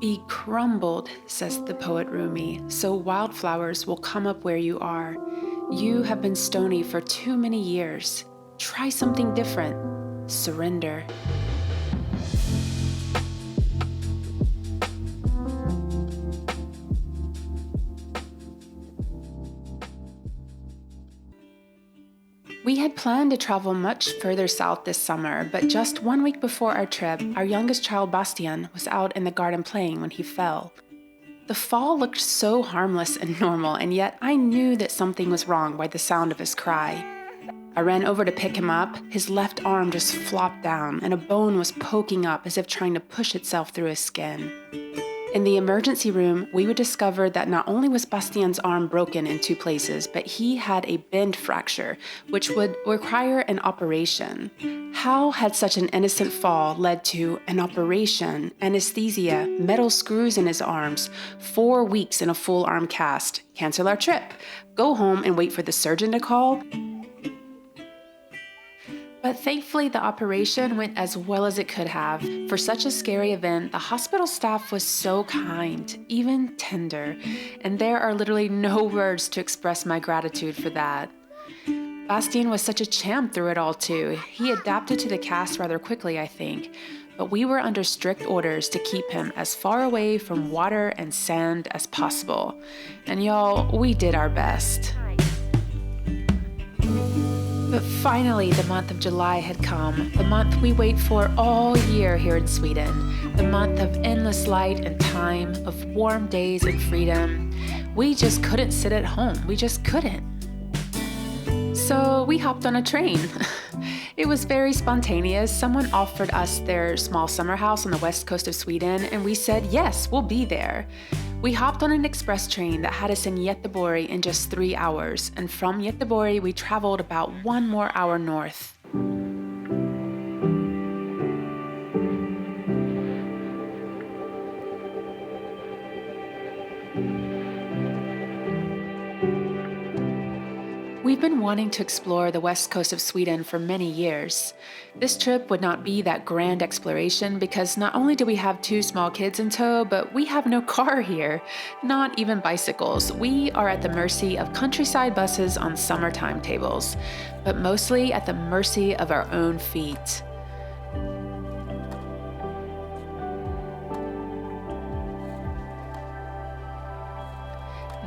Be crumbled, says the poet Rumi, so wildflowers will come up where you are. You have been stony for too many years. Try something different. Surrender. We had planned to travel much further south this summer, but just 1 week before our trip, our youngest child, Bastian, was out in the garden playing when he fell. The fall looked so harmless and normal, and yet I knew that something was wrong by the sound of his cry. I ran over to pick him up. His left arm just flopped down, and a bone was poking up as if trying to push itself through his skin. In the emergency room, we would discover that not only was Bastian's arm broken in 2 places, but he had a bend fracture, which would require an operation. How had such an innocent fall led to an operation, anesthesia, metal screws in his arms, 4 weeks in a full arm cast, cancel our trip, go home and wait for the surgeon to call? But thankfully, the operation went as well as it could have. For such a scary event, the hospital staff was so kind, even tender, and there are literally no words to express my gratitude for that. Bastian was such a champ through it all too. He adapted to the cast rather quickly, I think, but we were under strict orders to keep him as far away from water and sand as possible. And y'all, we did our best. But finally, the month of July had come, the month we wait for all year here in Sweden, the month of endless light and time, of warm days and freedom. We just couldn't sit at home. We just couldn't. So we hopped on a train. It was very spontaneous. Someone offered us their small summer house on the west coast of Sweden, and we said, yes, we'll be there. We hopped on an express train that had us in Göteborg in just 3 hours, and from Göteborg we traveled about 1 more hour north. We've been wanting to explore the west coast of Sweden for many years. This trip would not be that grand exploration because not only do we have 2 small kids in tow, but we have no car here, not even bicycles. We are at the mercy of countryside buses on summer timetables, but mostly at the mercy of our own feet.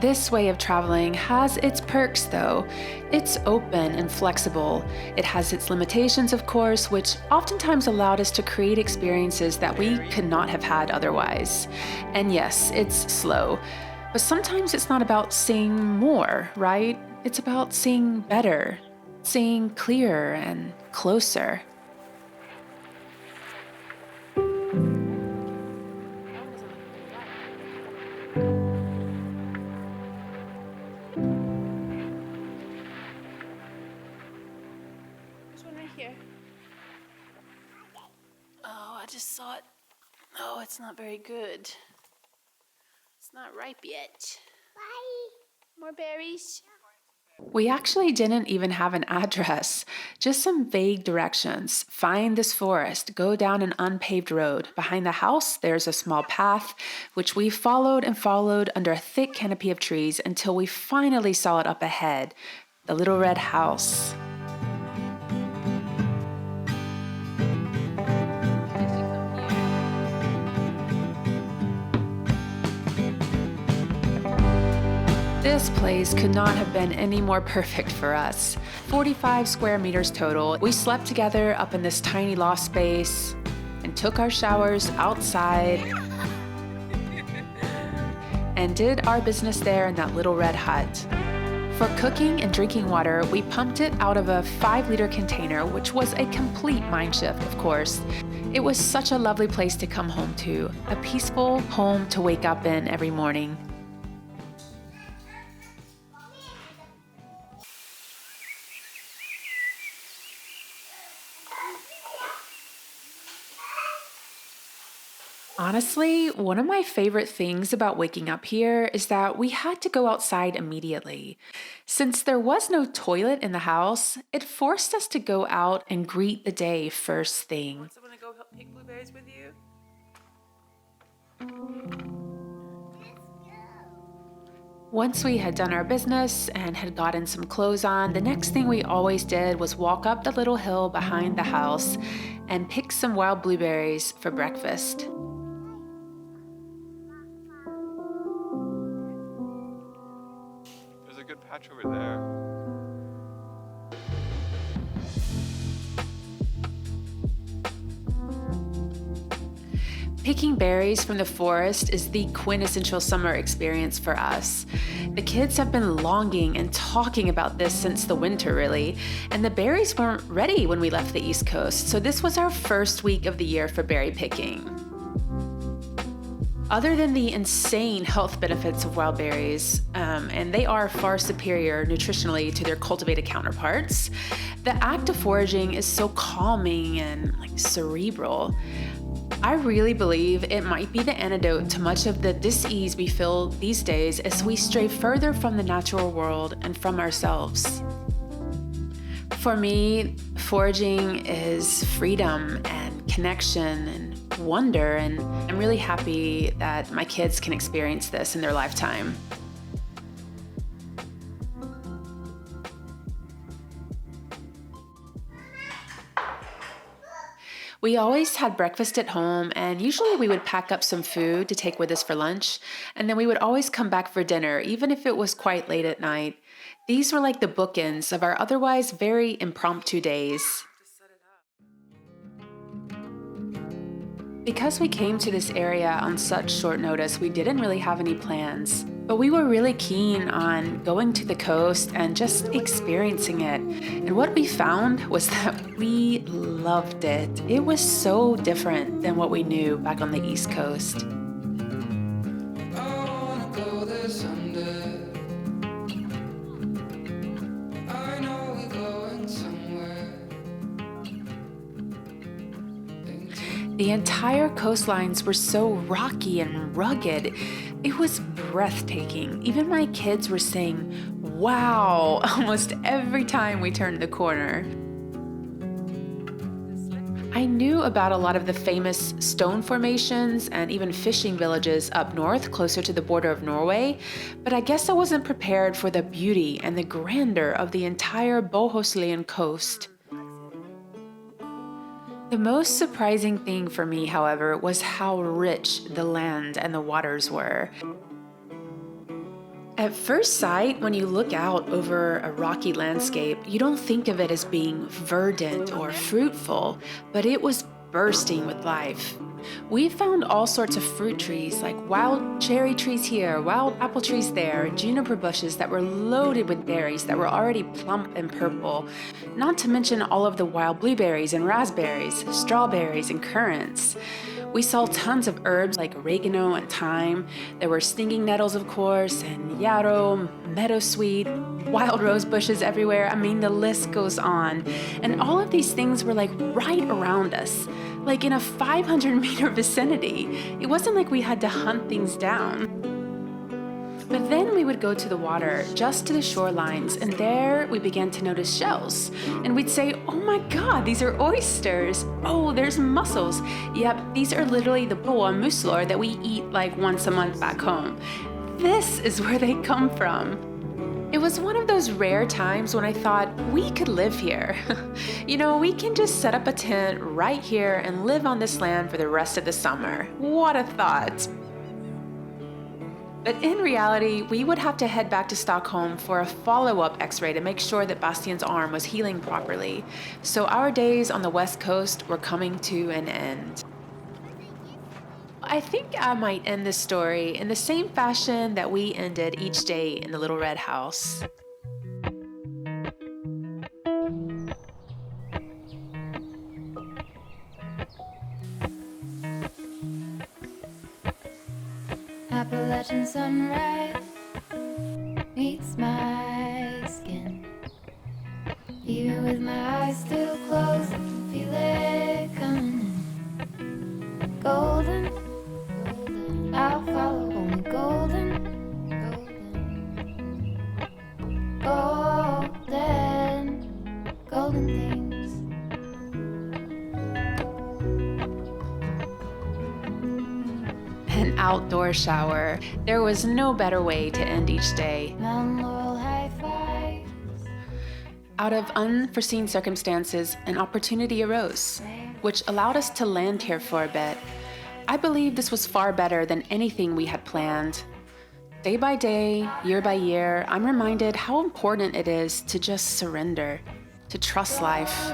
This way of traveling has its perks though. It's open and flexible. It has its limitations, of course, which oftentimes allowed us to create experiences that we could not have had otherwise. And yes, it's slow, but sometimes it's not about seeing more, right? It's about seeing better, seeing clearer and closer. Here. Oh, I just saw it. Oh, it's not very good. It's not ripe yet. Bye. More berries. We actually didn't even have an address, just some vague directions. Find this forest, go down an unpaved road. Behind the house, there's a small path, which we followed and followed under a thick canopy of trees until we finally saw it up ahead, the little red house. This place could not have been any more perfect for us. 45 square meters total. We slept together up in this tiny loft space and took our showers outside and did our business there in that little red hut. For cooking and drinking water, we pumped it out of a 5-liter container, which was a complete mind shift, of course. It was such a lovely place to come home to, a peaceful home to wake up in every morning. Honestly, one of my favorite things about waking up here is that we had to go outside immediately. Since there was no toilet in the house, it forced us to go out and greet the day first thing. Want someone to go help pick blueberries with you? Once we had done our business and had gotten some clothes on, the next thing we always did was walk up the little hill behind the house and pick some wild blueberries for breakfast. There's a good patch over there. Picking berries from the forest is the quintessential summer experience for us. The kids have been longing and talking about this since the winter, really, and the berries weren't ready when we left the East Coast, so this was our first week of the year for berry picking. Other than the insane health benefits of wild berries, and they are far superior nutritionally to their cultivated counterparts, the act of foraging is so calming and cerebral. I really believe it might be the antidote to much of the dis-ease we feel these days as we stray further from the natural world and from ourselves. For me, foraging is freedom and connection and wonder, and I'm really happy that my kids can experience this in their lifetime. We always had breakfast at home, and usually we would pack up some food to take with us for lunch, and then we would always come back for dinner, even if it was quite late at night. These were like the bookends of our otherwise very impromptu days. Because we came to this area on such short notice, we didn't really have any plans. But we were really keen on going to the coast and just experiencing it. And what we found was that we loved it. It was so different than what we knew back on the East Coast. The entire coastlines were so rocky and rugged. It was breathtaking. Even my kids were saying, "Wow," almost every time we turned the corner. I knew about a lot of the famous stone formations and even fishing villages up north, closer to the border of Norway, but I guess I wasn't prepared for the beauty and the grandeur of the entire Bohuslian coast. The most surprising thing for me, however, was how rich the land and the waters were. At first sight, when you look out over a rocky landscape, you don't think of it as being verdant or fruitful, but it was bursting with life. We found all sorts of fruit trees, like wild cherry trees here, wild apple trees there, juniper bushes that were loaded with berries that were already plump and purple, not to mention all of the wild blueberries and raspberries, strawberries and currants. We saw tons of herbs like oregano and thyme. There were stinging nettles, of course, and yarrow, meadowsweet, wild rose bushes everywhere. I mean, the list goes on. And all of these things were right around us, like in a 500-meter vicinity. It wasn't like we had to hunt things down. But then we would go to the water, just to the shorelines, and there we began to notice shells. And we'd say, "Oh my God, these are oysters. Oh, there's mussels. Yep, these are literally the boa muslor that we eat once a month back home. This is where they come from." It was one of those rare times when I thought, we could live here. We can just set up a tent right here and live on this land for the rest of the summer. What a thought. But in reality, we would have to head back to Stockholm for a follow-up x-ray to make sure that Bastian's arm was healing properly. So our days on the West Coast were coming to an end. I think I might end this story in the same fashion that we ended each day in the Little Red House. Appalachian sunrise meets my skin. Even with my eyes still closed, I can feel it coming in. Golden An outdoor shower. There was no better way to end each day. Moral high fives. Out of unforeseen circumstances, an opportunity arose, which allowed us to land here for a bit. I believe this was far better than anything we had planned. Day by day, year by year, I'm reminded how important it is to just surrender, to trust life.